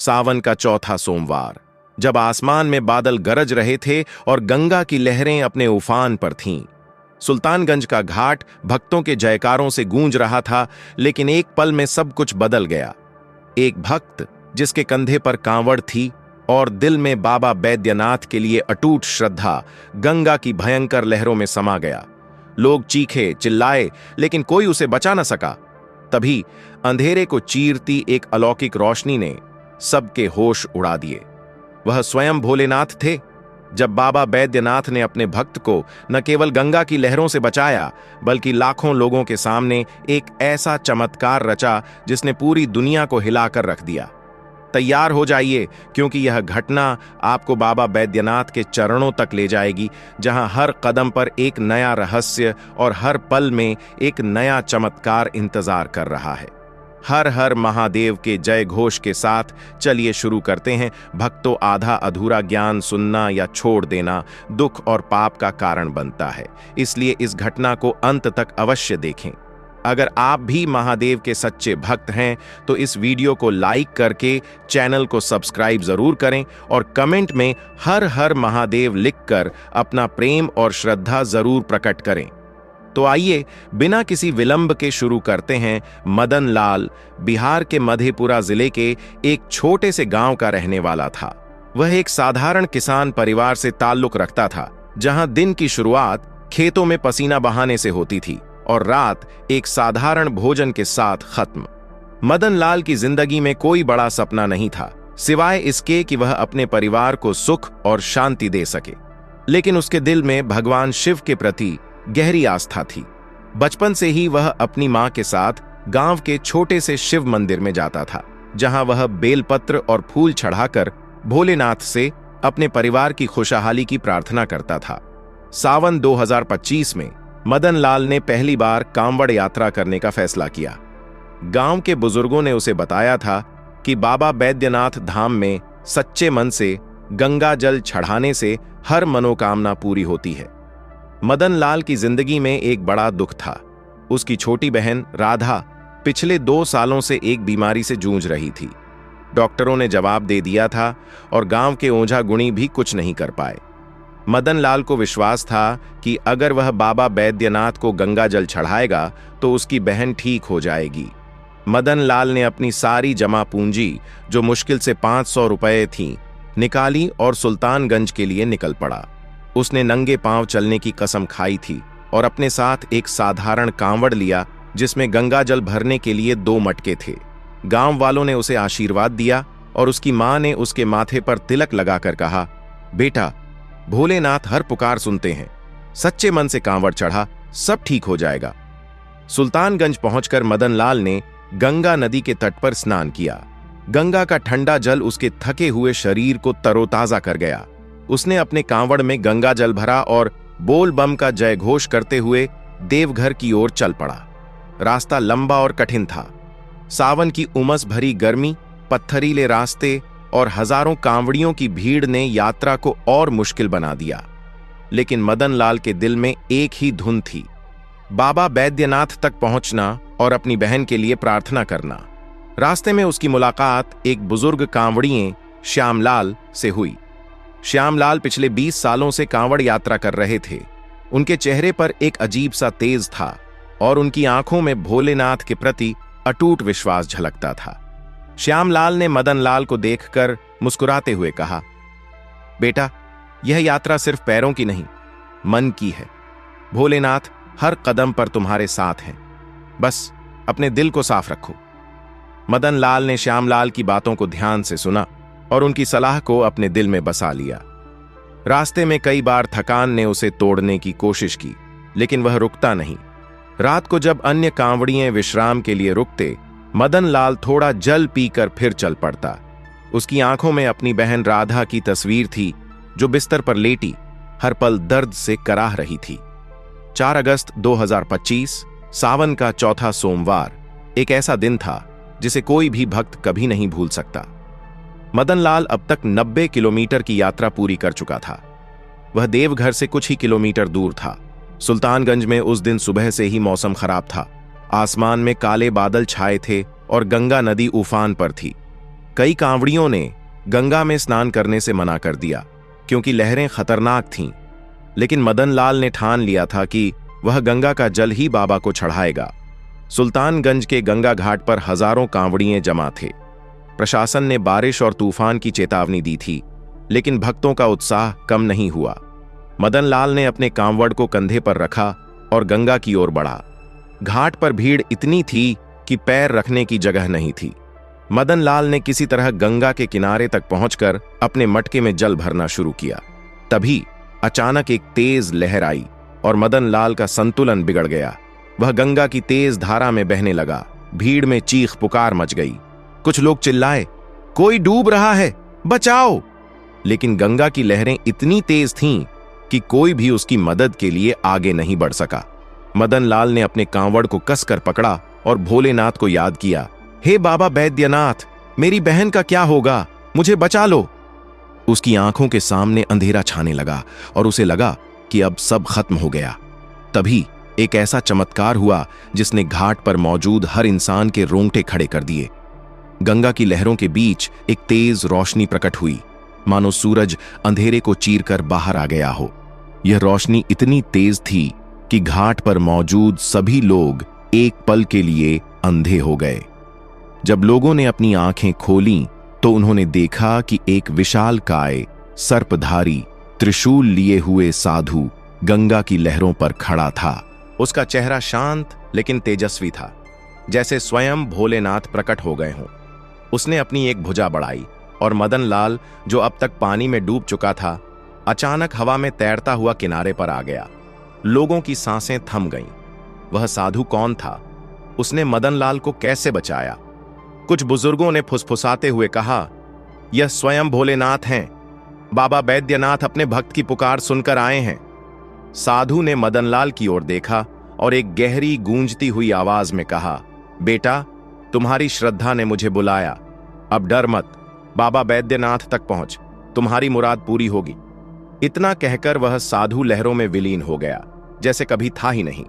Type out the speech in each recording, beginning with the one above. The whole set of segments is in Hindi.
सावन का चौथा सोमवार, जब आसमान में बादल गरज रहे थे और गंगा की लहरें अपने उफान पर थीं। सुल्तानगंज का घाट भक्तों के जयकारों से गूंज रहा था, लेकिन एक पल में सब कुछ बदल गया। एक भक्त जिसके कंधे पर कांवड़ थी और दिल में बाबा बैद्यनाथ के लिए अटूट श्रद्धा, गंगा की भयंकर लहरों में समा गया। लोग चीखे, चिल्लाए, लेकिन कोई उसे बचा न सका। तभी अंधेरे को चीरती एक अलौकिक रोशनी ने सबके होश उड़ा दिए। वह स्वयं भोलेनाथ थे। जब बाबा बैद्यनाथ ने अपने भक्त को न केवल गंगा की लहरों से बचाया, बल्कि लाखों लोगों के सामने एक ऐसा चमत्कार रचा जिसने पूरी दुनिया को हिलाकर रख दिया। तैयार हो जाइए, क्योंकि यह घटना आपको बाबा बैद्यनाथ के चरणों तक ले जाएगी, जहां हर कदम पर एक नया रहस्य और हर पल में एक नया चमत्कार इंतजार कर रहा है। हर हर महादेव के जय घोष के साथ चलिए शुरू करते हैं। भक्तों, आधा अधूरा ज्ञान सुनना या छोड़ देना दुख और पाप का कारण बनता है, इसलिए इस घटना को अंत तक अवश्य देखें। अगर आप भी महादेव के सच्चे भक्त हैं तो इस वीडियो को लाइक करके चैनल को सब्सक्राइब जरूर करें और कमेंट में हर हर महादेव लिखकर अपना प्रेम और श्रद्धा जरूर प्रकट करें। तो आइए बिना किसी विलंब के शुरू करते हैं। मदन लाल बिहार के मधेपुरा जिले के एक छोटे से गांव का रहने वाला था। वह एक साधारण किसान परिवार से ताल्लुक रखता था, जहां दिन की शुरुआत खेतों में पसीना बहाने से होती थी और रात एक साधारण भोजन के साथ खत्म। मदन लाल की जिंदगी में कोई बड़ा सपना नहीं था, सिवाय इसके कि वह अपने परिवार को सुख और शांति दे सके। लेकिन उसके दिल में भगवान शिव के प्रति गहरी आस्था थी। बचपन से ही वह अपनी मां के साथ गांव के छोटे से शिव मंदिर में जाता था, जहां वह बेलपत्र और फूल चढ़ाकर भोलेनाथ से अपने परिवार की खुशहाली की प्रार्थना करता था। सावन 2025 में मदन लाल ने पहली बार कांवड़ यात्रा करने का फैसला किया। गांव के बुजुर्गों ने उसे बताया था कि बाबा बैद्यनाथ धाम में सच्चे मन से गंगा जल चढ़ाने से हर मनोकामना पूरी होती है। मदन लाल की जिंदगी में एक बड़ा दुख था। उसकी छोटी बहन राधा पिछले 2 सालों से एक बीमारी से जूझ रही थी। डॉक्टरों ने जवाब दे दिया था और गांव के ओझा गुणी भी कुछ नहीं कर पाए। मदन लाल को विश्वास था कि अगर वह बाबा बैद्यनाथ को गंगा जल चढ़ाएगा तो उसकी बहन ठीक हो जाएगी। मदन लाल ने अपनी सारी जमा पूंजी, जो मुश्किल से 500 रुपए थी, निकाली और सुल्तानगंज के लिए निकल पड़ा। उसने नंगे पांव चलने की कसम खाई थी और अपने साथ एक साधारण कांवड़ लिया, जिसमें गंगा जल भरने के लिए 2 मटके थे। गांव वालों ने उसे आशीर्वाद दिया और उसकी मां ने उसके माथे पर तिलक लगाकर कहा, बेटा, भोलेनाथ हर पुकार सुनते हैं, सच्चे मन से कांवड़ चढ़ा, सब ठीक हो जाएगा। सुल्तानगंज पहुंचकर मदन लाल ने गंगा नदी के तट पर स्नान किया। गंगा का ठंडा जल उसके थके हुए शरीर को तरोताजा कर गया। उसने अपने कांवड़ में गंगा जल भरा और बोल बम का जय घोष करते हुए देवघर की ओर चल पड़ा। रास्ता लंबा और कठिन था। सावन की उमस भरी गर्मी, पत्थरीले रास्ते और हजारों कांवड़ियों की भीड़ ने यात्रा को और मुश्किल बना दिया। लेकिन मदन लाल के दिल में एक ही धुन थी, बाबा बैद्यनाथ तक पहुंचना और अपनी बहन के लिए प्रार्थना करना। रास्ते में उसकी मुलाकात एक बुजुर्ग कांवड़िए श्यामलाल से हुई। श्यामलाल पिछले 20 सालों से कांवड़ यात्रा कर रहे थे। उनके चेहरे पर एक अजीब सा तेज था और उनकी आंखों में भोलेनाथ के प्रति अटूट विश्वास झलकता था। श्यामलाल ने मदन लाल को देखकर मुस्कुराते हुए कहा, बेटा, यह यात्रा सिर्फ पैरों की नहीं, मन की है। भोलेनाथ हर कदम पर तुम्हारे साथ हैं, बस अपने दिल को साफ रखो। मदन लाल ने श्यामलाल की बातों को ध्यान से सुना और उनकी सलाह को अपने दिल में बसा लिया। रास्ते में कई बार थकान ने उसे तोड़ने की कोशिश की, लेकिन वह रुकता नहीं। रात को जब अन्य कांवड़िए विश्राम के लिए रुकते, मदन लाल थोड़ा जल पीकर फिर चल पड़ता। उसकी आंखों में अपनी बहन राधा की तस्वीर थी, जो बिस्तर पर लेटी हर पल दर्द से कराह रही थी। 4 अगस्त 2025, सावन का चौथा सोमवार, एक ऐसा दिन था जिसे कोई भी भक्त कभी नहीं भूल सकता। मदन लाल अब तक 90 किलोमीटर की यात्रा पूरी कर चुका था। वह देवघर से कुछ ही किलोमीटर दूर था। सुल्तानगंज में उस दिन सुबह से ही मौसम खराब था। आसमान में काले बादल छाए थे और गंगा नदी उफान पर थी। कई कांवड़ियों ने गंगा में स्नान करने से मना कर दिया क्योंकि लहरें खतरनाक थीं, लेकिन मदन लाल ने ठान लिया था कि वह गंगा का जल ही बाबा को चढ़ाएगा। सुल्तानगंज के गंगा घाट पर हजारों कांवड़िए जमा थे। प्रशासन ने बारिश और तूफान की चेतावनी दी थी, लेकिन भक्तों का उत्साह कम नहीं हुआ। मदन लाल ने अपने कांवड़ को कंधे पर रखा और गंगा की ओर बढ़ा। घाट पर भीड़ इतनी थी कि पैर रखने की जगह नहीं थी। मदन लाल ने किसी तरह गंगा के किनारे तक पहुंचकर अपने मटके में जल भरना शुरू किया। तभी अचानक एक तेज लहर आई और मदन लाल का संतुलन बिगड़ गया। वह गंगा की तेज धारा में बहने लगा। भीड़ में चीख पुकार मच गई। कुछ लोग चिल्लाए, कोई डूब रहा है, बचाओ! लेकिन गंगा की लहरें इतनी तेज थीं कि कोई भी उसकी मदद के लिए आगे नहीं बढ़ सका। मदन लाल ने अपने कांवड़ को कसकर पकड़ा और भोलेनाथ को याद किया, हे बाबा बैद्यनाथ, मेरी बहन का क्या होगा, मुझे बचा लो। उसकी आंखों के सामने अंधेरा छाने लगा और उसे लगा कि अब सब खत्म हो गया। तभी एक ऐसा चमत्कार हुआ जिसने घाट पर मौजूद हर इंसान के रोंगटे खड़े कर दिए। गंगा की लहरों के बीच एक तेज रोशनी प्रकट हुई, मानो सूरज अंधेरे को चीरकर बाहर आ गया हो। यह रोशनी इतनी तेज थी कि घाट पर मौजूद सभी लोग एक पल के लिए अंधे हो गए। जब लोगों ने अपनी आंखें खोलीं तो उन्होंने देखा कि एक विशालकाय सर्पधारी त्रिशूल लिए हुए साधु गंगा की लहरों पर खड़ा था। उसका चेहरा शांत लेकिन तेजस्वी था, जैसे स्वयं भोलेनाथ प्रकट हो गए हों। उसने अपनी एक भुजा बढ़ाई और मदन लाल, जो अब तक पानी में डूब चुका था, अचानक हवा में तैरता हुआ किनारे पर आ गया। लोगों की सांसें थम गईं। वह साधु कौन था? उसने मदन लाल को कैसे बचाया? कुछ बुजुर्गों ने फुसफुसाते हुए कहा, यह स्वयं भोलेनाथ हैं। बाबा बैद्यनाथ अपने भक्त की पुकार सुनकर आए हैं। साधु ने मदन लाल की ओर देखा और एक गहरी गूंजती हुई आवाज में कहा, बेटा, तुम्हारी श्रद्धा ने मुझे बुलाया। अब डर मत, बाबा बैद्यनाथ तक पहुंच, तुम्हारी मुराद पूरी होगी। इतना कहकर वह साधु लहरों में विलीन हो गया, जैसे कभी था ही नहीं।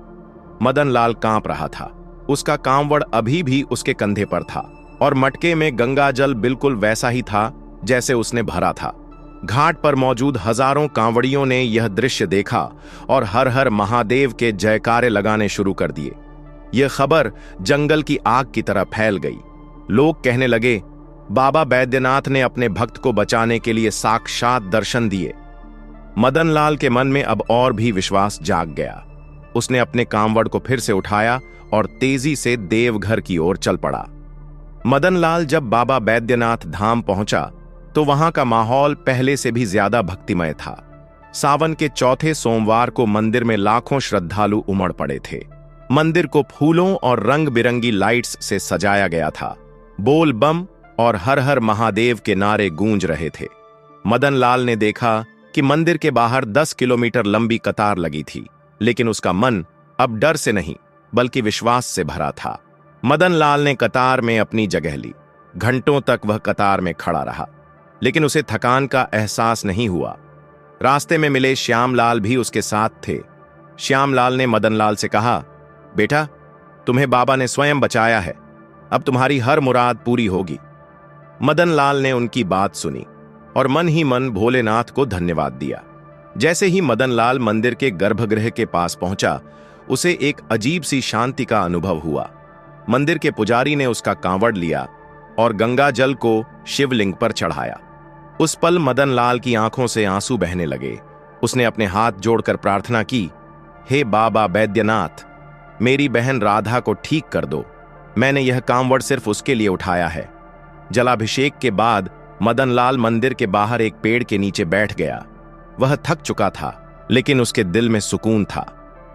मदन लाल कांप रहा था। उसका कांवड़ अभी भी उसके कंधे पर था और मटके में गंगा जल बिल्कुल वैसा ही था जैसे उसने भरा था। घाट पर मौजूद हजारों कांवड़ियों ने यह दृश्य देखा और हर हर महादेव के जयकारे लगाने शुरू कर दिए। यह खबर जंगल की आग की तरह फैल गई। लोग कहने लगे, बाबा बैद्यनाथ ने अपने भक्त को बचाने के लिए साक्षात दर्शन दिए। मदन लाल के मन में अब और भी विश्वास जाग गया। उसने अपने कांवड़ को फिर से उठाया और तेजी से देवघर की ओर चल पड़ा। मदन लाल जब बाबा बैद्यनाथ धाम पहुंचा तो वहां का माहौल पहले से भी ज्यादा भक्तिमय था। सावन के चौथे सोमवार को मंदिर में लाखों श्रद्धालु उमड़ पड़े थे। मंदिर को फूलों और रंग बिरंगी लाइट्स से सजाया गया था। बोल बम और हर हर महादेव के नारे गूंज रहे थे। मदन लाल ने देखा कि मंदिर के बाहर 10 किलोमीटर लंबी कतार लगी थी, लेकिन उसका मन अब डर से नहीं बल्कि विश्वास से भरा था। मदन लाल ने कतार में अपनी जगह ली। घंटों तक वह कतार में खड़ा रहा, लेकिन उसे थकान का एहसास नहीं हुआ। रास्ते में मिले श्यामलाल भी उसके साथ थे। श्यामलाल ने मदन लाल से कहा, बेटा, तुम्हें बाबा ने स्वयं बचाया है, अब तुम्हारी हर मुराद पूरी होगी। मदन लाल ने उनकी बात सुनी और मन ही मन भोलेनाथ को धन्यवाद दिया। जैसे ही मदन लाल मंदिर के गर्भगृह के पास पहुंचा, उसे एक अजीब सी शांति का अनुभव हुआ। मंदिर के पुजारी ने उसका कांवड़ लिया और गंगा जल को शिवलिंग पर चढ़ाया। उस पल मदन लाल की आंखों से आंसू बहने लगे। उसने अपने हाथ जोड़कर प्रार्थना की, हे बाबा बैद्यनाथ, मेरी बहन राधा को ठीक कर दो। मैंने यह कांवड़ सिर्फ उसके लिए उठाया है। जलाभिषेक के बाद मदन लाल मंदिर के बाहर एक पेड़ के नीचे बैठ गया। वह थक चुका था, लेकिन उसके दिल में सुकून था।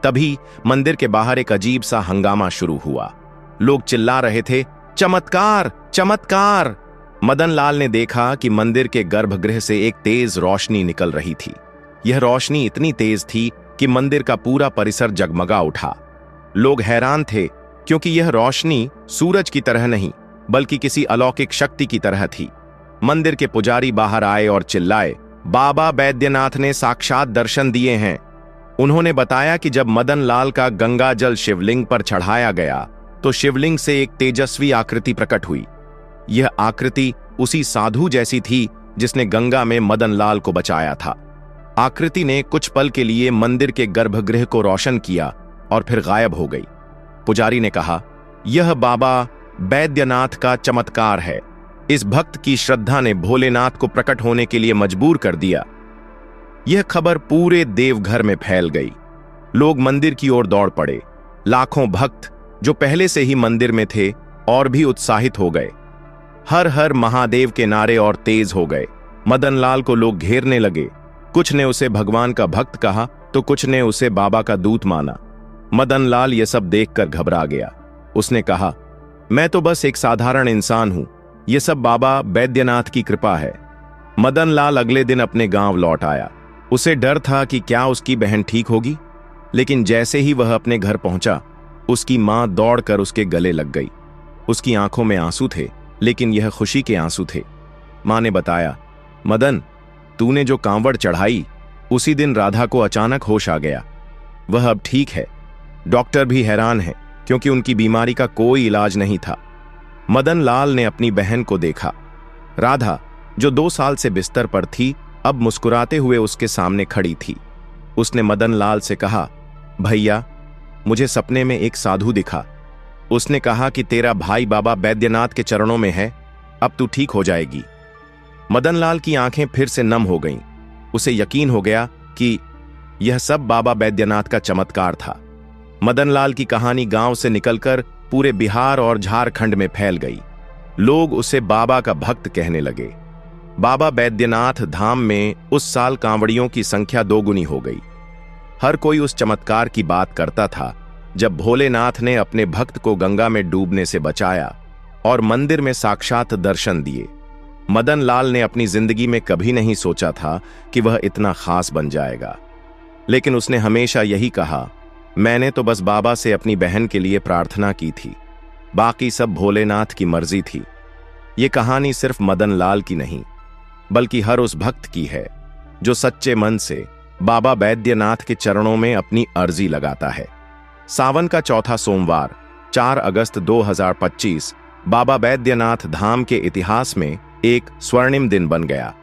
तभी मंदिर के बाहर एक अजीब सा हंगामा शुरू हुआ। लोग चिल्ला रहे थे, चमत्कार, चमत्कार। मदन लाल ने देखा कि मंदिर के गर्भगृह से एक तेज रोशनी निकल रही थी। यह रोशनी इतनी तेज थी कि मंदिर का पूरा परिसर जगमगा उठा। लोग हैरान थे क्योंकि यह रोशनी सूरज की तरह नहीं बल्कि किसी अलौकिक शक्ति की तरह थी। मंदिर के पुजारी बाहर आए और चिल्लाए, बाबा बैद्यनाथ ने साक्षात दर्शन दिए हैं। उन्होंने बताया कि जब मदन लाल का गंगा जल शिवलिंग पर चढ़ाया गया तो शिवलिंग से एक तेजस्वी आकृति प्रकट हुई। यह आकृति उसी साधु जैसी थी जिसने गंगा में मदन लाल को बचाया था। आकृति ने कुछ पल के लिए मंदिर के गर्भगृह को रोशन किया और फिर गायब हो गई। पुजारी ने कहा, यह बाबा बैद्यनाथ का चमत्कार है। इस भक्त की श्रद्धा ने भोलेनाथ को प्रकट होने के लिए मजबूर कर दिया। यह खबर पूरे देवघर में फैल गई। लोग मंदिर की ओर दौड़ पड़े। लाखों भक्त जो पहले से ही मंदिर में थे और भी उत्साहित हो गए। हर हर महादेव के नारे और तेज हो गए। मदन लाल को लोग घेरने लगे। कुछ ने उसे भगवान का भक्त कहा तो कुछ ने उसे बाबा का दूत माना। मदन लाल यह सब देखकर घबरा गया। उसने कहा, मैं तो बस एक साधारण इंसान हूं, यह सब बाबा बैद्यनाथ की कृपा है। मदन लाल अगले दिन अपने गांव लौट आया। उसे डर था कि क्या उसकी बहन ठीक होगी, लेकिन जैसे ही वह अपने घर पहुंचा, उसकी मां दौड़कर उसके गले लग गई। उसकी आंखों में आंसू थे, लेकिन यह खुशी के आंसू थे। मां ने बताया, मदन, तूने जो कांवड़ चढ़ाई, उसी दिन राधा को अचानक होश आ गया। वह अब ठीक है। डॉक्टर भी हैरान है क्योंकि उनकी बीमारी का कोई इलाज नहीं था। मदन लाल ने अपनी बहन को देखा। राधा, जो 2 साल से बिस्तर पर थी, अब मुस्कुराते हुए उसके सामने खड़ी थी। उसने मदन लाल से कहा, भैया, मुझे सपने में एक साधु दिखा। उसने कहा कि तेरा भाई बाबा बैद्यनाथ के चरणों में है, अब तू ठीक हो जाएगी। मदन लाल की आंखें फिर से नम हो गईं। उसे यकीन हो गया कि यह सब बाबा बैद्यनाथ का चमत्कार था। मदन लाल की कहानी गांव से निकलकर पूरे बिहार और झारखंड में फैल गई। लोग उसे बाबा का भक्त कहने लगे। बाबा बैद्यनाथ धाम में उस साल कांवड़ियों की संख्या 2 गुनी हो गई। हर कोई उस चमत्कार की बात करता था जब भोलेनाथ ने अपने भक्त को गंगा में डूबने से बचाया और मंदिर में साक्षात दर्शन दिए। मदन लाल ने अपनी जिंदगी में कभी नहीं सोचा था कि वह इतना खास बन जाएगा, लेकिन उसने हमेशा यही कहा, मैंने तो बस बाबा से अपनी बहन के लिए प्रार्थना की थी, बाकी सब भोलेनाथ की मर्जी थी। ये कहानी सिर्फ मदन लाल की नहीं, बल्कि हर उस भक्त की है जो सच्चे मन से बाबा बैद्यनाथ के चरणों में अपनी अर्जी लगाता है। सावन का चौथा सोमवार 4 अगस्त 2025 बाबा बैद्यनाथ धाम के इतिहास में एक स्वर्णिम दिन बन गया।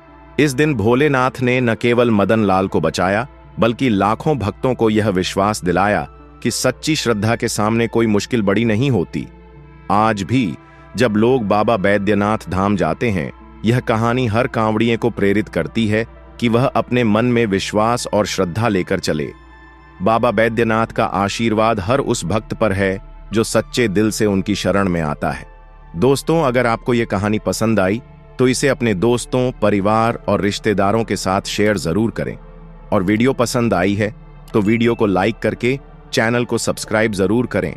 इस दिन भोलेनाथ ने न केवल मदन लाल को बचाया, बल्कि लाखों भक्तों को यह विश्वास दिलाया कि सच्ची श्रद्धा के सामने कोई मुश्किल बड़ी नहीं होती। आज भी जब लोग बाबा बैद्यनाथ धाम जाते हैं, यह कहानी हर कांवड़िए को प्रेरित करती है कि वह अपने मन में विश्वास और श्रद्धा लेकर चले। बाबा बैद्यनाथ का आशीर्वाद हर उस भक्त पर है जो सच्चे दिल से उनकी शरण में आता है। दोस्तों, अगर आपको यह कहानी पसंद आई तो इसे अपने दोस्तों, परिवार और रिश्तेदारों के साथ शेयर जरूर करें। और वीडियो पसंद आई है तो वीडियो को लाइक करके चैनल को सब्सक्राइब जरूर करें।